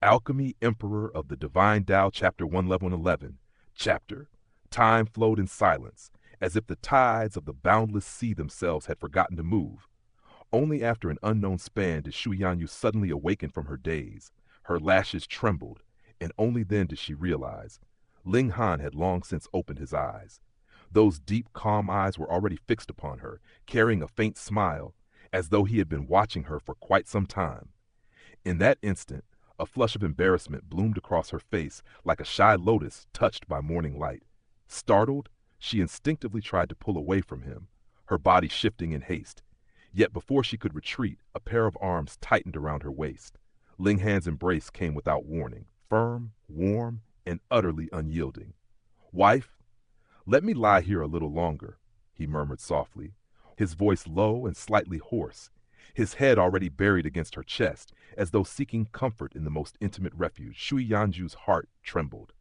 Alchemy Emperor of the Divine Dao, Chapter 111. Chapter Time flowed in silence, as if the tides of the boundless sea themselves had forgotten to move. Only after an unknown span did Shu Yanyu suddenly awaken from her daze. Her lashes trembled, and only then did she realize. Ling Han had long since opened his eyes. Those deep, calm eyes were already fixed upon her, carrying a faint smile, as though he had been watching her for quite some time. In that instant, a flush of embarrassment bloomed across her face like a shy lotus touched by morning light. Startled, she instinctively tried to pull away from him, her body shifting in haste. Yet before she could retreat, a pair of arms tightened around her waist. Ling Han's embrace came without warning, firm, warm, and utterly unyielding. "Wife, let me lie here a little longer," he murmured softly, his voice low and slightly hoarse, his head already buried against her chest, as though seeking comfort in the most intimate refuge. Shu Yanju's heart trembled.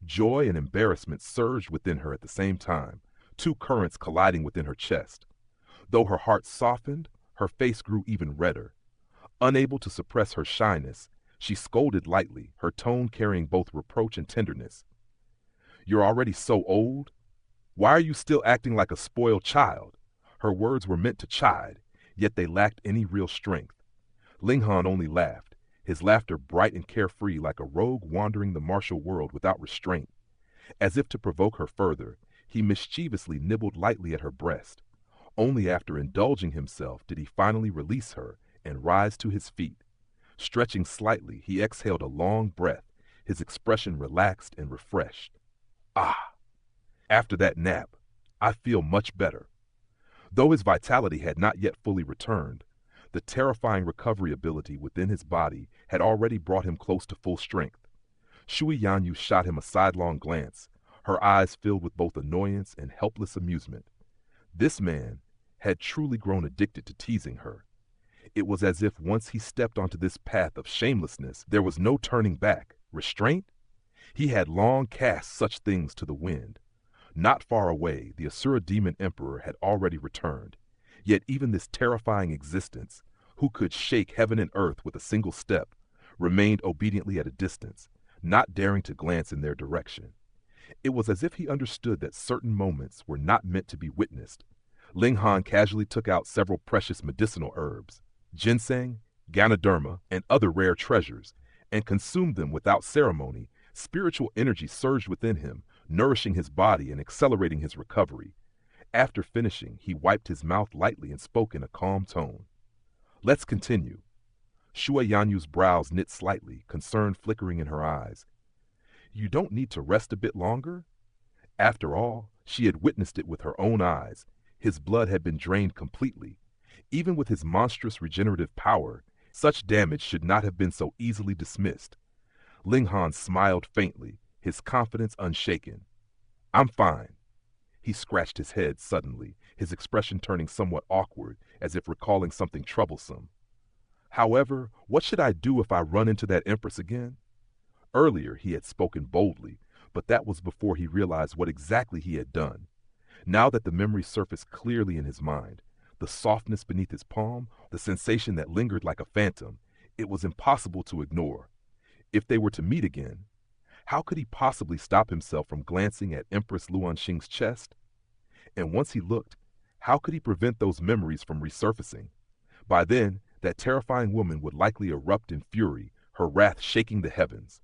Joy and embarrassment surged within her at the same time, two currents colliding within her chest. Though her heart softened, her face grew even redder. Unable to suppress her shyness, she scolded lightly, her tone carrying both reproach and tenderness. "You're already so old? Why are you still acting like a spoiled child?" Her words were meant to chide, yet they lacked any real strength. Ling Han only laughed, his laughter bright and carefree like a rogue wandering the martial world without restraint. As if to provoke her further, he mischievously nibbled lightly at her breast. Only after indulging himself did he finally release her and rise to his feet. Stretching slightly, he exhaled a long breath, his expression relaxed and refreshed. "Ah! After that nap, I feel much better." Though his vitality had not yet fully returned, the terrifying recovery ability within his body had already brought him close to full strength. Shu Yanyu shot him a sidelong glance, her eyes filled with both annoyance and helpless amusement. This man had truly grown addicted to teasing her. It was as if once he stepped onto this path of shamelessness, there was no turning back. Restraint? He had long cast such things to the wind. Not far away, the Asura demon emperor had already returned. Yet even this terrifying existence, who could shake heaven and earth with a single step, remained obediently at a distance, not daring to glance in their direction. It was as if he understood that certain moments were not meant to be witnessed. Ling Han casually took out several precious medicinal herbs, ginseng, ganoderma, and other rare treasures, and consumed them without ceremony. Spiritual energy surged within him, nourishing his body and accelerating his recovery. After finishing, he wiped his mouth lightly and spoke in a calm tone. "Let's continue." Shu Yanyu's brows knit slightly, concern flickering in her eyes. "You don't need to rest a bit longer?" After all, she had witnessed it with her own eyes. His blood had been drained completely. Even with his monstrous regenerative power, such damage should not have been so easily dismissed. Ling Han smiled faintly, his confidence unshaken. "I'm fine." He scratched his head suddenly, his expression turning somewhat awkward, as if recalling something troublesome. "However, what should I do if I run into that empress again?" Earlier he had spoken boldly, but that was before he realized what exactly he had done. Now that the memory surfaced clearly in his mind, the softness beneath his palm, the sensation that lingered like a phantom, it was impossible to ignore. If they were to meet again, how could he possibly stop himself from glancing at Empress Luanxing's chest? And once he looked, how could he prevent those memories from resurfacing? By then, that terrifying woman would likely erupt in fury, her wrath shaking the heavens.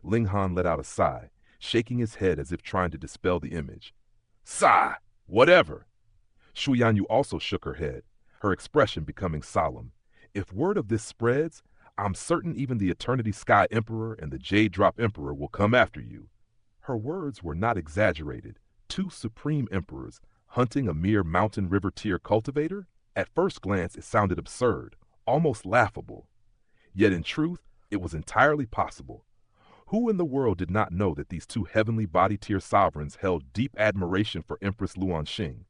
Ling Han let out a sigh, shaking his head as if trying to dispel the image. "Sigh! Whatever!" Shu Yanyu also shook her head, her expression becoming solemn. "If word of this spreads, I'm certain even the Eternity Sky Emperor and the Jade Drop Emperor will come after you." Her words were not exaggerated. Two supreme emperors hunting a mere mountain river tier cultivator? At first glance it sounded absurd, almost laughable. Yet in truth, it was entirely possible. Who in the world did not know that these two heavenly body tier sovereigns held deep admiration for Empress Luanxing?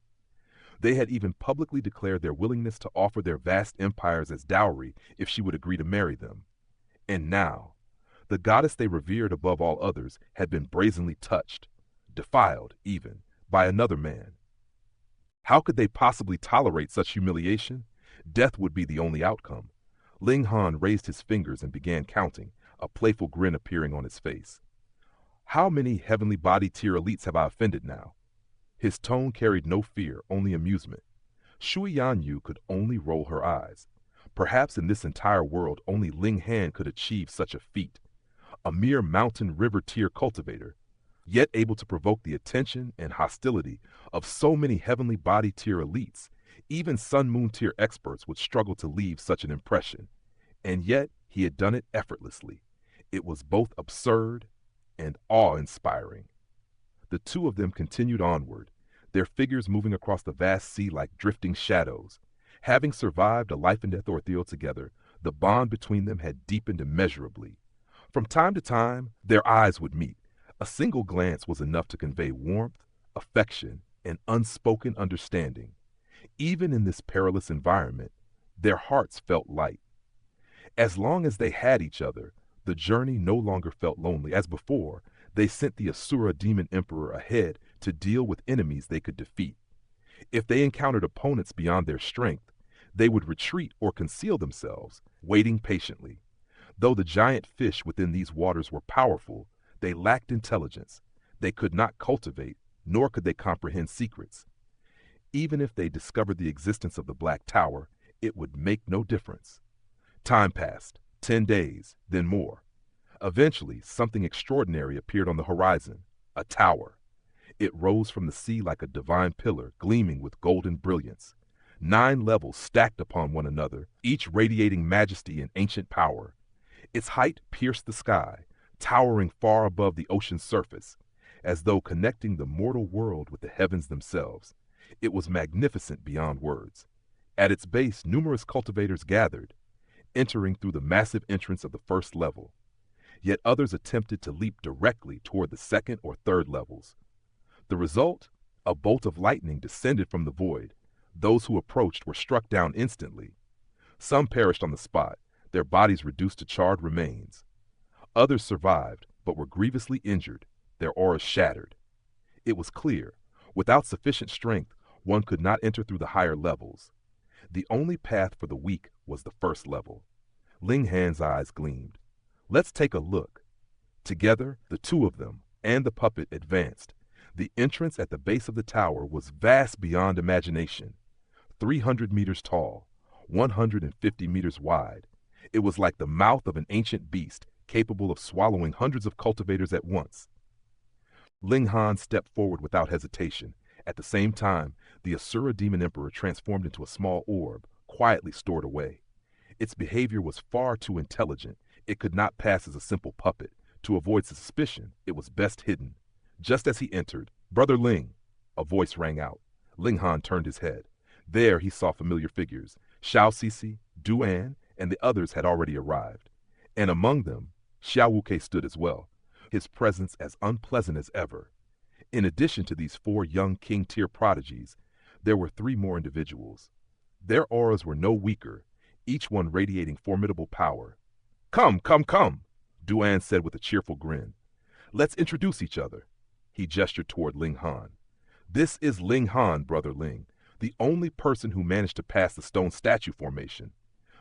They had even publicly declared their willingness to offer their vast empires as dowry if she would agree to marry them. And now, the goddess they revered above all others had been brazenly touched, defiled even, by another man. How could they possibly tolerate such humiliation? Death would be the only outcome. Ling Han raised his fingers and began counting, a playful grin appearing on his face. How many heavenly body tier elites have I offended now? His tone carried no fear, only amusement. Shui Yanyu could only roll her eyes. Perhaps in this entire world only Ling Han could achieve such a feat. A mere mountain river tier cultivator, yet able to provoke the attention and hostility of so many heavenly body tier elites. Even Sun Moon tier experts would struggle to leave such an impression. And yet he had done it effortlessly. It was both absurd and awe-inspiring. The two of them continued onward, their figures moving across the vast sea like drifting shadows. Having survived a life-and-death ordeal together, the bond between them had deepened immeasurably. From time to time, their eyes would meet. A single glance was enough to convey warmth, affection, and unspoken understanding. Even in this perilous environment, their hearts felt light. As long as they had each other, the journey no longer felt lonely. As before, they sent the Asura Demon Emperor ahead to deal with enemies they could defeat. If they encountered opponents beyond their strength, they would retreat or conceal themselves, waiting patiently. Though the giant fish within these waters were powerful, they lacked intelligence. They could not cultivate, nor could they comprehend secrets. Even if they discovered the existence of the Black Tower, it would make no difference. Time passed, 10 days, then more. Eventually, something extraordinary appeared on the horizon, a tower. It rose from the sea like a divine pillar, gleaming with golden brilliance. 9 levels stacked upon one another, each radiating majesty and ancient power. Its height pierced the sky, towering far above the ocean's surface, as though connecting the mortal world with the heavens themselves. It was magnificent beyond words. At its base, numerous cultivators gathered, entering through the massive entrance of the first level. Yet others attempted to leap directly toward the second or third levels. The result? A bolt of lightning descended from the void. Those who approached were struck down instantly. Some perished on the spot, their bodies reduced to charred remains. Others survived, but were grievously injured, their auras shattered. It was clear, without sufficient strength, one could not enter through the higher levels. The only path for the weak was the first level. Ling Han's eyes gleamed. Let's take a look. Together, the two of them and the puppet advanced. The entrance at the base of the tower was vast beyond imagination. 300 meters tall, 150 meters wide. It was like the mouth of an ancient beast, capable of swallowing hundreds of cultivators at once. Ling Han stepped forward without hesitation. At the same time, the Asura Demon Emperor transformed into a small orb, quietly stored away. Its behavior was far too intelligent. It could not pass as a simple puppet. To avoid suspicion, it was best hidden. Just as he entered, "Brother Ling," a voice rang out. Ling Han turned his head. There he saw familiar figures. Xiao Sisi, Duan, and the others had already arrived. And among them, Xiao Wuke stood as well, his presence as unpleasant as ever. In addition to these 4 young king-tier prodigies, there were 3 more individuals. Their auras were no weaker, each one radiating formidable power. Come, come, come," Duan said with a cheerful grin. "Let's introduce each other." He gestured toward Ling Han. "This is Ling Han, Brother Ling, the only person who managed to pass the stone statue formation."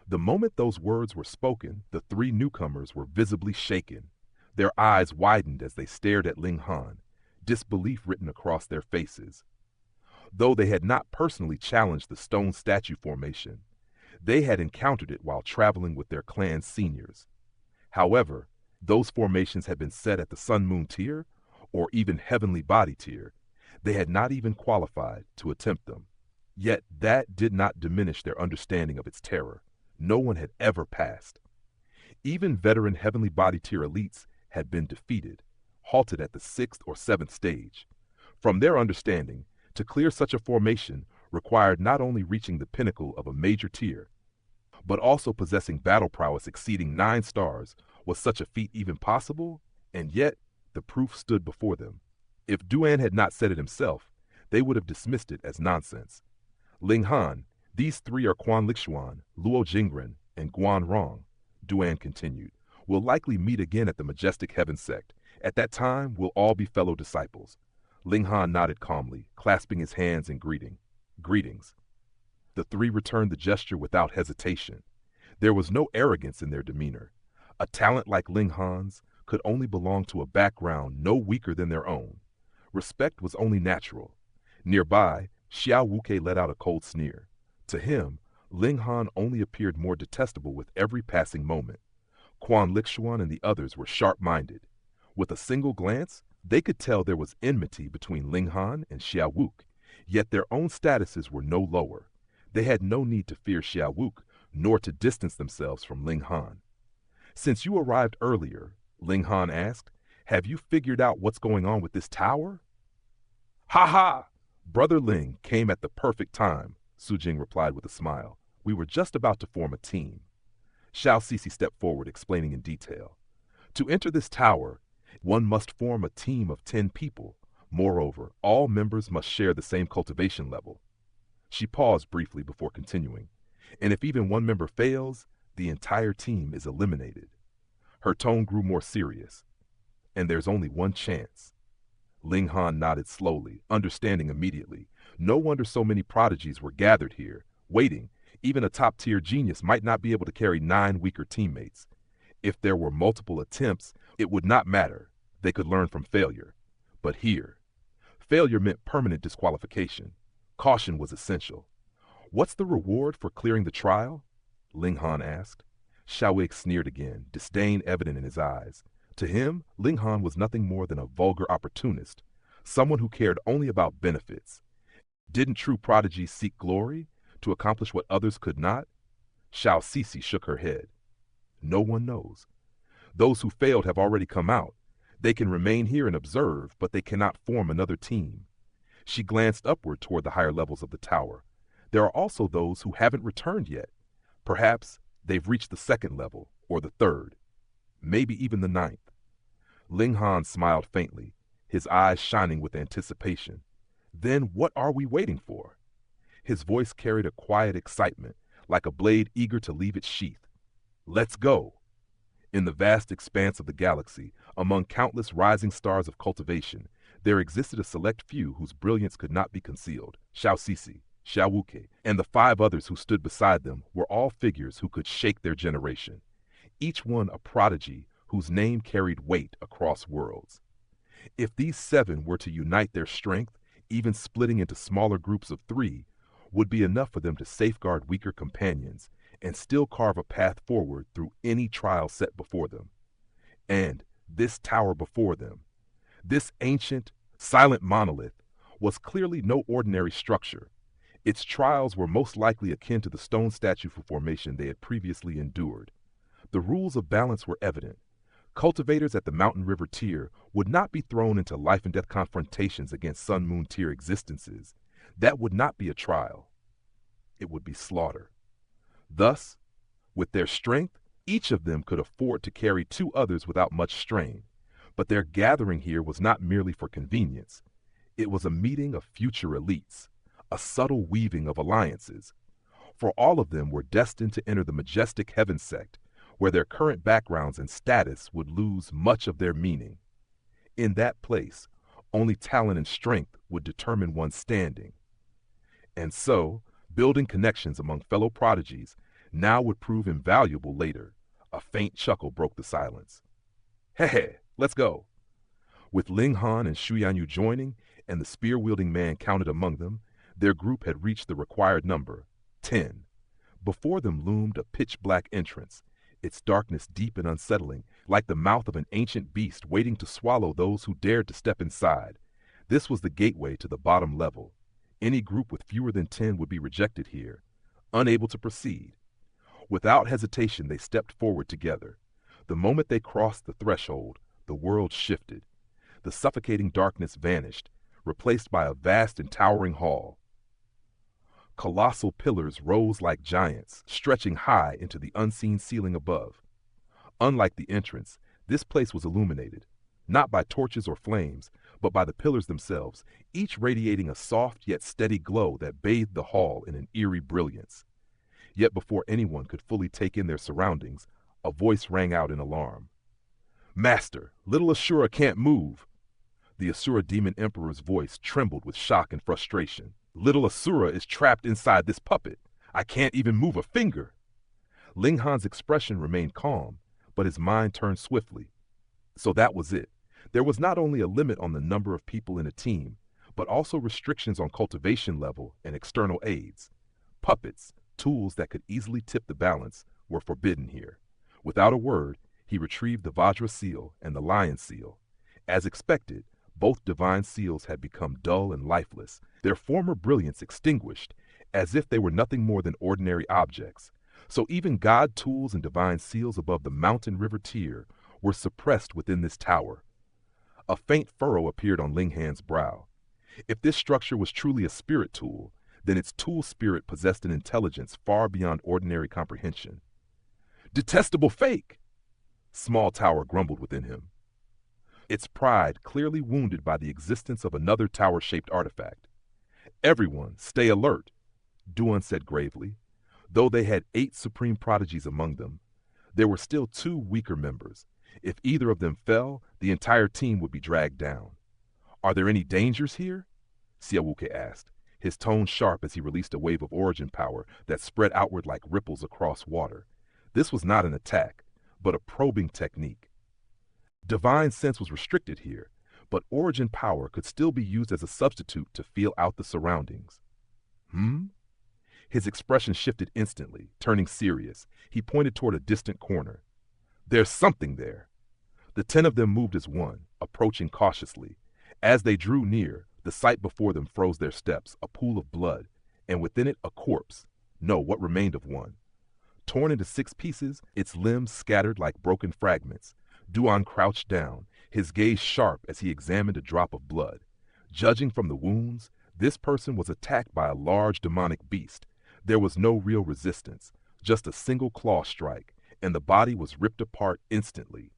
The moment those words were spoken, the 3 newcomers were visibly shaken. Their eyes widened as they stared at Ling Han, disbelief written across their faces. Though they had not personally challenged the stone statue formation, they had encountered it while traveling with their clan's seniors. However, those formations had been set at the Sun Moon tier, or even Heavenly Body tier. They had not even qualified to attempt them. Yet that did not diminish their understanding of its terror. No one had ever passed. Even veteran Heavenly Body tier elites had been defeated, halted at the 6th or 7th stage. From their understanding, to clear such a formation required not only reaching the pinnacle of a major tier, but also possessing battle prowess exceeding 9 stars. Was such a feat even possible? And yet, the proof stood before them. If Duan had not said it himself, they would have dismissed it as nonsense. "Ling Han, these 3 are Quan Lixuan, Luo Jingren, and Guan Rong," Duan continued. "We'll likely meet again at the Majestic Heaven Sect. At that time, we'll all be fellow disciples." Ling Han nodded calmly, clasping his hands in greetings. The 3 returned the gesture without hesitation. There was no arrogance in their demeanor. A talent like Ling Han's could only belong to a background no weaker than their own. Respect was only natural. Nearby, Xiao Wuke let out a cold sneer. To him, Ling Han only appeared more detestable with every passing moment. Quan Lixuan and the others were sharp-minded. With a single glance, they could tell there was enmity between Ling Han and Xiao Wuke, yet their own statuses were no lower. They had no need to fear Xiao Wuke, nor to distance themselves from Ling Han. "Since you arrived earlier," Ling Han asked, "have you figured out what's going on with this tower?" "Ha ha! Brother Ling came at the perfect time," Su Jing replied with a smile. "We were just about to form a team." Xiao Sisi stepped forward, explaining in detail. "To enter this tower, one must form a team of 10 people. Moreover, all members must share the same cultivation level." She paused briefly before continuing. "And if even one member fails, the entire team is eliminated." Her tone grew more serious. "And there's only one chance." Ling Han nodded slowly, understanding immediately. No wonder so many prodigies were gathered here, waiting. Even a top-tier genius might not be able to carry 9 weaker teammates. If there were multiple attempts, it would not matter. They could learn from failure. But here, failure meant permanent disqualification. Caution was essential. "What's the reward for clearing the trial?" Ling Han asked. Xiao Wei sneered again, disdain evident in his eyes. To him, Ling Han was nothing more than a vulgar opportunist, someone who cared only about benefits. Didn't true prodigies seek glory, to accomplish what others could not? Xiao Sisi shook her head. "No one knows. Those who failed have already come out. They can remain here and observe, but they cannot form another team." She glanced upward toward the higher levels of the tower. "There are also those who haven't returned yet. Perhaps they've reached the 2nd level, or the 3rd, maybe even the 9th. Ling Han smiled faintly, his eyes shining with anticipation. "Then what are we waiting for?" His voice carried a quiet excitement, like a blade eager to leave its sheath. "Let's go!" In the vast expanse of the galaxy, among countless rising stars of cultivation, there existed a select few whose brilliance could not be concealed. Xiao Sisi, Xiao Wuke, and the 5 others who stood beside them were all figures who could shake their generation. Each one a prodigy whose name carried weight across worlds. If these 7 were to unite their strength, even splitting into smaller groups of 3, would be enough for them to safeguard weaker companions and still carve a path forward through any trial set before them. And this tower before them, this ancient, silent monolith, was clearly no ordinary structure. Its trials were most likely akin to the stone statue for formation they had previously endured. The rules of balance were evident. Cultivators at the Mountain River tier would not be thrown into life-and-death confrontations against Sun-Moon tier existences. That would not be a trial. It would be slaughter. Thus, with their strength, each of them could afford to carry 2 others without much strain. But their gathering here was not merely for convenience. It was a meeting of future elites, a subtle weaving of alliances. For all of them were destined to enter the majestic heaven sect, where their current backgrounds and status would lose much of their meaning. In that place, only talent and strength would determine one's standing. And so, building connections among fellow prodigies now would prove invaluable later. A faint chuckle broke the silence. "Hey, let's go." With Ling Han and Shu Yanyu joining, and the spear-wielding man counted among them, their group had reached the required number, 10. Before them loomed a pitch-black entrance, its darkness deep and unsettling, like the mouth of an ancient beast waiting to swallow those who dared to step inside. This was the gateway to the bottom level. Any group with fewer than 10 would be rejected here, unable to proceed. Without hesitation, they stepped forward together. The moment they crossed the threshold, the world shifted. The suffocating darkness vanished, replaced by a vast and towering hall. Colossal pillars rose like giants, stretching high into the unseen ceiling above. Unlike the entrance, this place was illuminated, not by torches or flames, but by the pillars themselves, each radiating a soft yet steady glow that bathed the hall in an eerie brilliance. Yet before anyone could fully take in their surroundings, a voice rang out in alarm. "Master, little Asura can't move." The Asura Demon Emperor's voice trembled with shock and frustration. "Little Asura is trapped inside this puppet. I can't even move a finger." Ling Han's expression remained calm, but his mind turned swiftly. So that was it. There was not only a limit on the number of people in a team, but also restrictions on cultivation level and external aids. Puppets, tools that could easily tip the balance, were forbidden here. Without a word, he retrieved the Vajra seal and the lion seal. As expected, both divine seals had become dull and lifeless, their former brilliance extinguished, as if they were nothing more than ordinary objects. So even god tools and divine seals above the mountain river tier were suppressed within this tower. A faint furrow appeared on Ling Han's brow. If this structure was truly a spirit tool, then its tool spirit possessed an intelligence far beyond ordinary comprehension. Detestable fake! Small Tower grumbled within him, its pride clearly wounded by the existence of another tower-shaped artifact. Everyone, stay alert, Duan said gravely. Though they had 8 supreme prodigies among them, there were still 2 weaker members. If either of them fell, the entire team would be dragged down. Are there any dangers here? Siawuke asked, his tone sharp as he released a wave of origin power that spread outward like ripples across water. This was not an attack, but a probing technique. Divine sense was restricted here, but origin power could still be used as a substitute to feel out the surroundings. His expression shifted instantly, turning serious. He pointed toward a distant corner. There's something there. The 10 of them moved as one, approaching cautiously. As they drew near, the sight before them froze their steps, a pool of blood, and within it a corpse. No, what remained of one. Torn into 6 pieces, its limbs scattered like broken fragments. Duan crouched down, his gaze sharp as he examined a drop of blood. Judging from the wounds, this person was attacked by a large demonic beast. There was no real resistance, just a single claw strike, and the body was ripped apart instantly.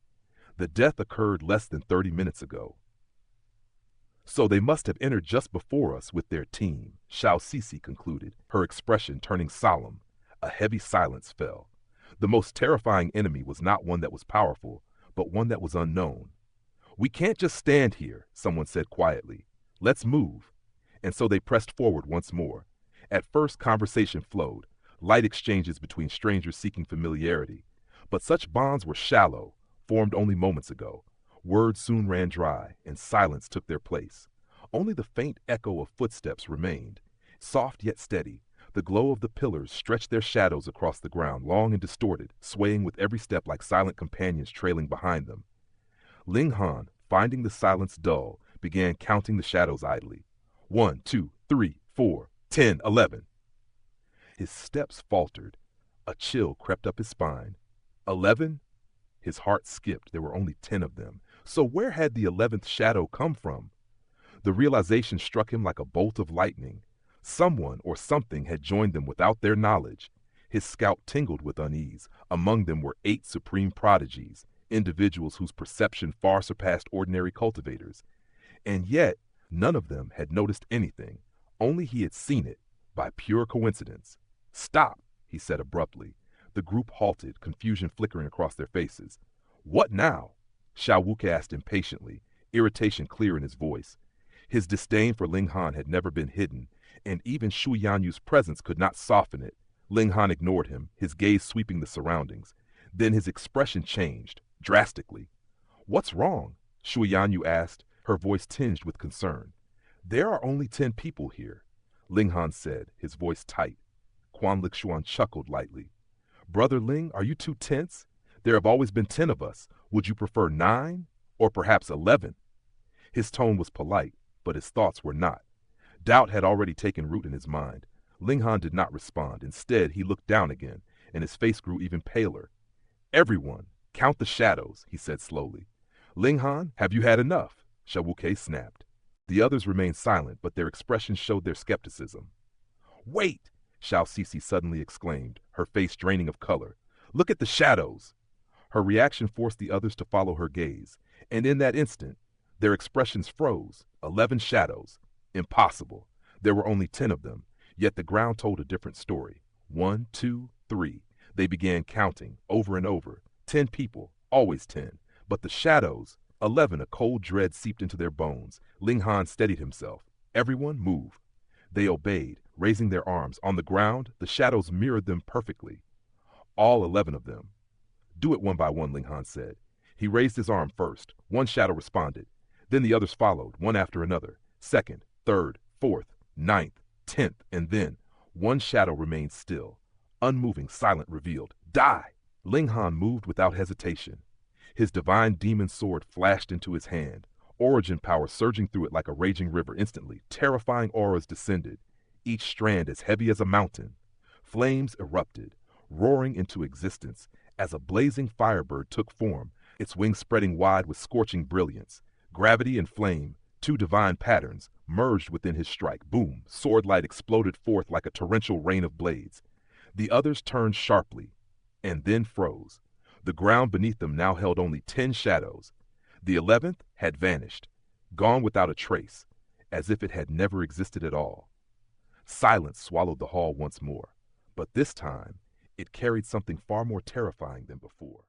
The death occurred less than 30 minutes ago. So they must have entered just before us with their team, Xiao Sisi concluded, her expression turning solemn. A heavy silence fell. The most terrifying enemy was not one that was powerful, but one that was unknown. We can't just stand here, someone said quietly. Let's move. And so they pressed forward once more. At first, conversation flowed, light exchanges between strangers seeking familiarity. But such bonds were shallow, formed only moments ago. Words soon ran dry, and silence took their place. Only the faint echo of footsteps remained, soft yet steady. The glow of the pillars stretched their shadows across the ground, long and distorted, swaying with every step like silent companions trailing behind them. Ling Han, finding the silence dull, began counting the shadows idly. 1, 2, 3, 4, 10, 11. His steps faltered. A chill crept up his spine. 11? His heart skipped. There were only 10 of them. So where had the 11th shadow come from? The realization struck him like a bolt of lightning. Someone or something had joined them without their knowledge. His scalp tingled with unease. Among them were 8 supreme prodigies, individuals whose perception far surpassed ordinary cultivators. And yet, none of them had noticed anything. Only he had seen it, by pure coincidence. Stop, he said abruptly. The group halted, confusion flickering across their faces. What now? Xiao Wuke asked impatiently, irritation clear in his voice. His disdain for Ling Han had never been hidden, and even Shu Yanyu's presence could not soften it. Ling Han ignored him, his gaze sweeping the surroundings. Then his expression changed, drastically. What's wrong? Shu Yanyu asked, her voice tinged with concern. There are only 10 people here, Ling Han said, his voice tight. Quan Lixuan chuckled lightly. Brother Ling, are you too tense? There have always been 10 of us. Would you prefer 9? Or perhaps 11? His tone was polite, but his thoughts were not. Doubt had already taken root in his mind. Ling Han did not respond. Instead, he looked down again, and his face grew even paler. Everyone, count the shadows, he said slowly. Ling Han, have you had enough? Shawuke snapped. The others remained silent, but their expressions showed their skepticism. Wait! Xiao Sisi suddenly exclaimed, her face draining of color. Look at the shadows! Her reaction forced the others to follow her gaze, and in that instant, their expressions froze. 11 shadows. Impossible. There were only 10 of them, yet the ground told a different story. 1, 2, 3. They began counting, over and over. 10 people, always 10. But the shadows, 11, a cold dread seeped into their bones. Ling Han steadied himself. Everyone, move. They obeyed, raising their arms. On the ground, the shadows mirrored them perfectly. All 11 of them. Do it one by one, Ling Han said. He raised his arm first. One shadow responded. Then the others followed, one after another. Second, third, fourth, ninth, 10th, and then one shadow remained still. Unmoving, silent, revealed. Die! Ling Han moved without hesitation. His divine demon sword flashed into his hand, origin power surging through it like a raging river. Instantly, terrifying auras descended, each strand as heavy as a mountain. Flames erupted, roaring into existence as a blazing firebird took form, its wings spreading wide with scorching brilliance. Gravity and flame, two divine patterns, merged within his strike. Boom! Sword light exploded forth like a torrential rain of blades. The others turned sharply, and then froze. The ground beneath them now held only 10 shadows. The 11th had vanished, gone without a trace, as if it had never existed at all. Silence swallowed the hall once more, but this time it carried something far more terrifying than before.